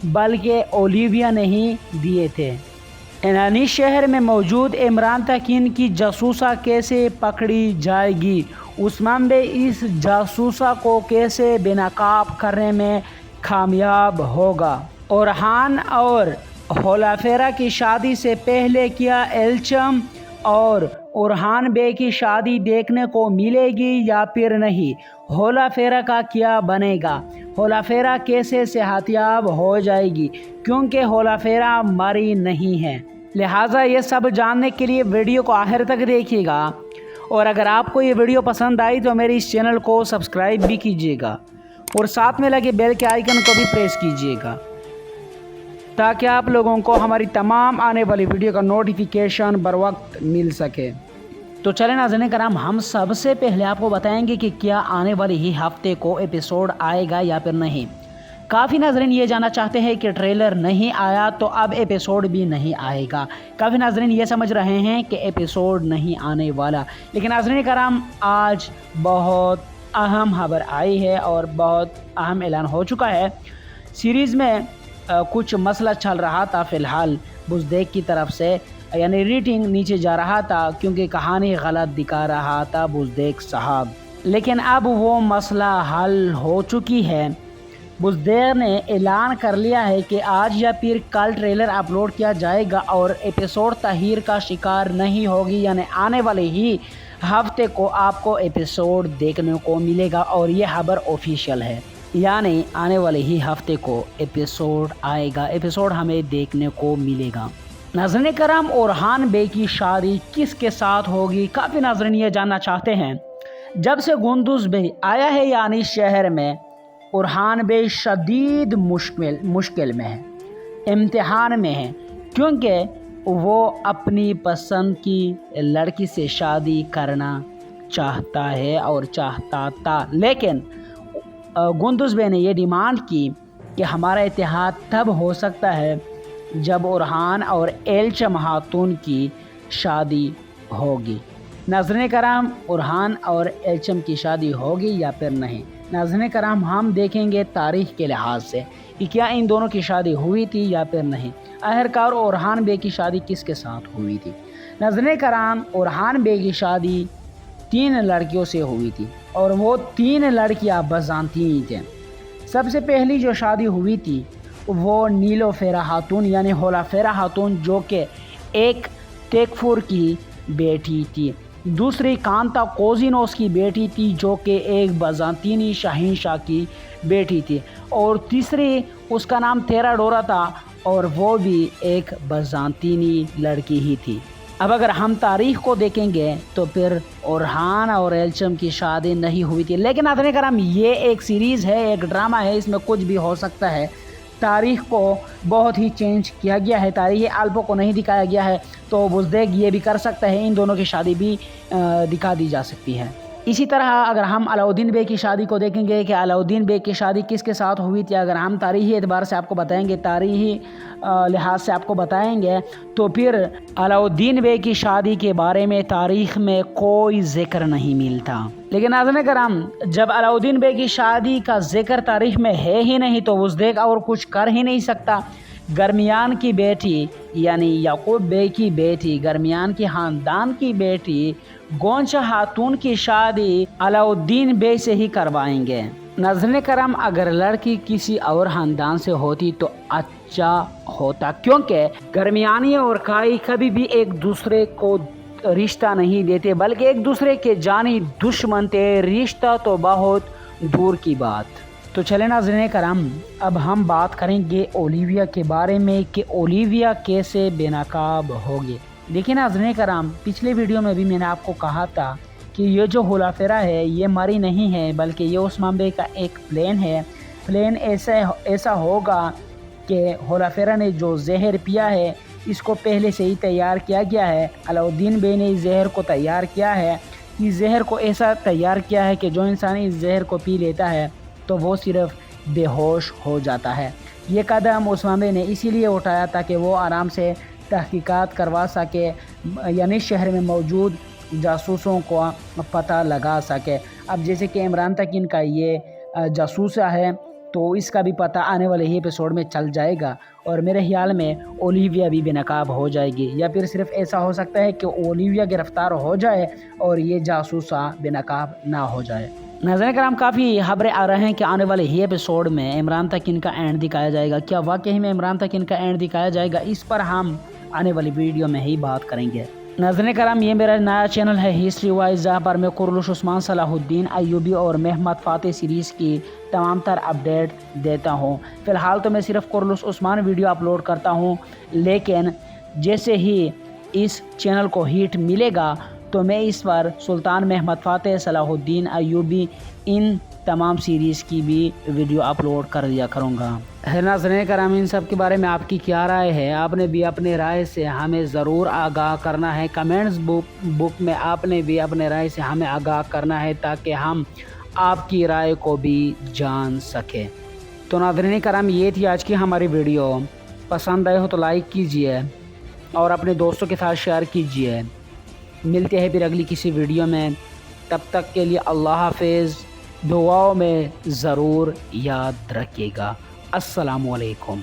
बल्कि ओलिविया ने ही दिए थे। ईरानी शहर में मौजूद इमरान तकीन की जासूसा कैसे पकड़ी जाएगी? उस्मान बे इस जासूसा को कैसे बेनकाब करने में कामयाब होगा? ओरहान और होलाफेरा की शादी से पहले क्या एल्चम और ओरहान बे की शादी देखने को मिलेगी या फिर नहीं? होलाफेरा का क्या बनेगा? होलाफेरा कैसे सेहतियाब हो जाएगी? क्योंकि होलाफेरा मरी नहीं है। लिहाजा ये सब जानने के लिए वीडियो को आखिर तक देखिएगा, और अगर आपको ये वीडियो पसंद आई तो मेरे इस चैनल को सब्सक्राइब भी कीजिएगा और साथ में लगे बेल के आइकन को भी प्रेस कीजिएगा, ताकि आप लोगों को हमारी तमाम आने वाली वीडियो का नोटिफिकेशन बर वक्त मिल सके। तो चलें नाज़रीन कराम, हम सबसे पहले आपको बताएंगे कि क्या आने वाले ही हफ्ते को एपिसोड आएगा या फिर नहीं। काफ़ी नाज़रीन ये जानना चाहते हैं कि ट्रेलर नहीं आया तो अब एपिसोड भी नहीं आएगा। काफ़ी नाज़रीन ये समझ रहे हैं कि एपिसोड नहीं आने वाला, लेकिन नाज़रीन कराम आज बहुत अहम खबर आई है और बहुत अहम ऐलान हो चुका है। सीरीज़ में कुछ मसला चल रहा था फ़िलहाल बुज़देक की तरफ से, यानी रेटिंग नीचे जा रहा था क्योंकि कहानी गलत दिखा रहा था बुज़देक साहब, लेकिन अब वो मसला हल हो चुकी है। बुज़देक ने ऐलान कर लिया है कि आज या फिर कल ट्रेलर अपलोड किया जाएगा और एपिसोड तहीर का शिकार नहीं होगी, यानी आने वाले ही हफ्ते को आपको एपिसोड देखने को मिलेगा और ये खबर ऑफिशियल है, यानी आने वाले ही हफ्ते को एपिसोड आएगा, एपिसोड हमें देखने को मिलेगा। नाज़रीन कराम, ओरहान बे की शादी किसके साथ होगी? काफ़ी नाज़रीन ये जानना चाहते हैं। जब से गुंदुज़ बे आया है यानी शहर में, ओरहान बे शदीद मुश्किल में है, इम्तिहान में है, क्योंकि वो अपनी पसंद की लड़की से शादी करना चाहता है और चाहता था, लेकिन गुंदुज़ बे ने ये डिमांड की कि हमारा इत्तेहाद तब हो सकता है जब ओरहान और एल्चम खातून की शादी होगी। नाज़रीन कराम, ओरहान और एल्चम की शादी होगी या फिर नहीं? नाज़रीन कराम, हम देखेंगे तारीख़ के लिहाज से कि क्या इन दोनों की शादी हुई थी या फिर नहीं। आखिरकार ओरहान बे की शादी किसके साथ हुई थी? नाज़रीन कराम, ओरहान बे की शादी 3 लड़कियों से हुई थी और वो 3 लड़कियां बज़ांतीनी थीं। सबसे पहली जो शादी हुई थी वो नीलोफेरा खातून यानी होलाफेरा खातून, जो कि एक तेकफुर की बेटी थी। दूसरी कांता कोजिनोस की बेटी थी, जो कि एक बज़ांतीनी शहंशाह की बेटी थी, और तीसरी उसका नाम थेराडोरा था और वो भी एक बज़ांतीनी लड़की ही थी। अब अगर हम तारीख़ को देखेंगे तो फिर ओरहान और एल्चम की शादी नहीं हुई थी, लेकिन नाज़रीन कराम ये एक सीरीज़ है, एक ड्रामा है, इसमें कुछ भी हो सकता है। तारीख़ को बहुत ही चेंज किया गया है, तारीख़ अल्पों को नहीं दिखाया गया है, तो बुज़देक ये भी कर सकता है, इन दोनों की शादी भी दिखा दी जा सकती है। इसी तरह अगर हम अलाउद्दीन बे की शादी को देखेंगे कि अलाउद्दीन बे की शादी किसके साथ हुई थी, अगर हम तारीख़ी एतबार से आपको बताएंगे, तारीख़ी लिहाज से आपको बताएंगे, तो फिर अलाउद्दीन बे की शादी के बारे में तारीख़ में कोई ज़िक्र नहीं मिलता। लेकिन नाज़रीन कराम, जब अलाउद्दीन बे की शादी का ज़िक्र तारीख़ में है ही नहीं तो बुज़देक और कुछ कर ही नहीं सकता। गरमियान की बेटी यानी याकूब बे की बेटी, गरमियान की ख़ानदान की बेटी गोंचा खातून की शादी अलाउद्दीन बे से ही करवाएंगे। नाज़रीन करम, अगर लड़की किसी और ख़ानदान से होती तो अच्छा होता, क्योंकि गरमियानी और काई कभी भी एक दूसरे को रिश्ता नहीं देते, बल्कि एक दूसरे के जानी दुश्मन थे। रिश्ता तो बहुत दूर की बात। तो चले नाज़रीन करम, अब हम बात करेंगे ओलिविया के बारे में कि ओलिविया कैसे बेनकाब होगी। देखिए नाज़रीन करम, पिछले वीडियो में भी मैंने आपको कहा था कि ये जो होलाफेरा है ये मरी नहीं है, बल्कि ये उस्मान बे का एक प्लान है। प्लान ऐसा होगा कि होलाफेरा ने जो जहर पिया है इसको पहले से ही तैयार किया गया है। अलाउद्दीन बे ने इस जहर को तैयार किया है। इस जहर को ऐसा तैयार किया है कि जो इंसान इस जहर को पी लेता है तो वो सिर्फ बेहोश हो जाता है। ये कदम उस्मान बे ने इसीलिए उठाया ताकि वो आराम से तहकीकात करवा सके, यानी शहर में मौजूद जासूसों को पता लगा सके। अब जैसे कि इमरान तकीन का ये जासूसा है تو اس کا بھی پتہ آنے والے ہی ایپیسوڈ میں چل جائے گا، اور میرے خیال میں اولیویا بھی بے نقاب ہو جائے گی، یا پھر صرف ایسا ہو سکتا ہے کہ اولیویا گرفتار ہو جائے اور یہ جاسوسہ بے نقاب نہ ہو جائے۔ ناظرین کرام، کافی خبریں آ رہے ہیں کہ آنے والے ہی ایپیسوڈ میں عمران تکین کا اینڈ دکھایا جائے گا۔ کیا واقعی میں عمران تکین کا اینڈ دکھایا جائے گا؟ اس پر ہم آنے والی ویڈیو میں ہی بات کریں گے۔ ناظرین کرام، یہ میرا نیا چینل ہے ہسٹری وائز، جہاں پر میں قرلش عثمان، صلاح الدین ایوبی اور محمد فاتح سیریز کی تمام تر اپڈیٹ دیتا ہوں۔ فی الحال تو میں صرف قرلش عثمان ویڈیو اپلوڈ کرتا ہوں، لیکن جیسے ہی اس چینل کو ہیٹ ملے گا تو میں اس پر سلطان محمد فاتح، صلاح الدین ایوبی، ان تمام سیریز کی بھی ویڈیو اپلوڈ کر دیا کروں گا۔ ناظرین کرام، ان سب کے بارے میں آپ کی کیا رائے ہے؟ آپ نے بھی اپنے رائے سے ہمیں ضرور آگاہ کرنا ہے، کمنٹس بک میں آپ نے بھی اپنے رائے سے ہمیں آگاہ کرنا ہے، تاکہ ہم آپ کی رائے کو بھی جان سکیں۔ تو ناظرین کرام، یہ تھی آج کی ہماری ویڈیو۔ پسند آئے ہو تو لائک کیجئے اور اپنے دوستوں کے ساتھ شیئر کیجئے۔ ملتے ہیں پھر اگلی کسی ویڈیو میں، تب تک کے لیے اللہ حافظ۔ دعاؤں میں ضرور یاد رکھیے گا۔ السلام علیکم۔